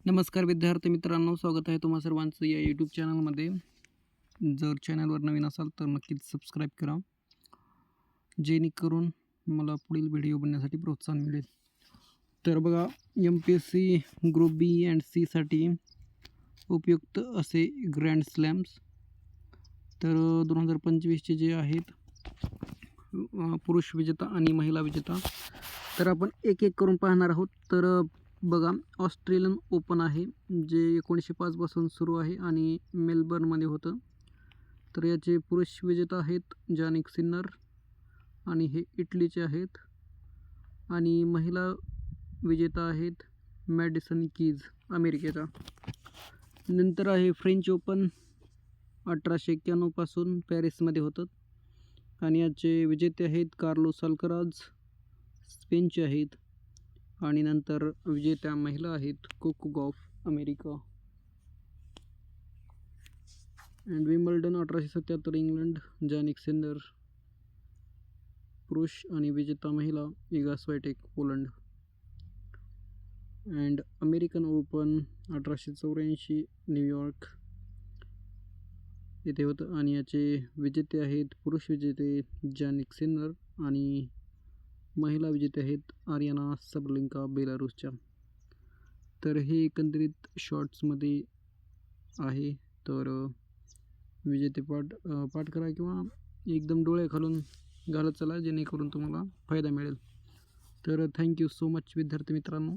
नमस्कार विद्यार्थी मित्रांनो, स्वागत आहे तुम्हा सर्वांचं या यूट्यूब चॅनलमध्ये. जर चॅनलवर नवीन असाल तर नक्कीच सबस्क्राईब करा, जेणेकरून मला पुढील व्हिडिओ बनवण्यासाठी प्रोत्साहन मिळेल. तर बघा, MPSC ग्रुप बी अँड सीसाठी उपयुक्त असे ग्रँड स्लॅम्स तर 2025चे जे आहेत पुरुष विजेता आणि महिला विजेता, तर आपण एक एक करून पाहणार आहोत. तर बघा, ऑस्ट्रेलियन ओपन आहे जे 1905 पासून सुरू आहे आणि मेलबर्नमध्ये होतं. तर याचे पुरुष विजेता आहेत जानिक सिन्नर आणि हे इटलीचे आहेत, आणि महिला विजेता आहेत मॅडिसन कीज अमेरिकेचा. नंतर आहे फ्रेंच ओपन 1891 पासून पॅरिसमध्ये होतं आणि याचे विजेते आहेत कार्लोस अल्कराज स्पेनचे आहेत, आणि नंतर विजेत्या महिला आहेत Coco Gauff America. And Wimbledon 1877 England Jannik Sinner पुरुष आणि विजेता महिला Iga Swiatek Poland. And American Open 1884 New York येथे होतं आणि याचे विजेते आहेत पुरुष विजेते जानिक सिन्नर आणि महिला विजेते आहेत आर्याना सबलिंका बेलारूसच्या. तर हे एकंदरीत शॉर्ट्समध्ये आहे. तर विजेते पाठ करा किंवा एकदम डोळे खालून घालत चला, जेणेकरून तुम्हाला फायदा मिळेल. तर थँक्यू सो मच विद्यार्थी मित्रांनो.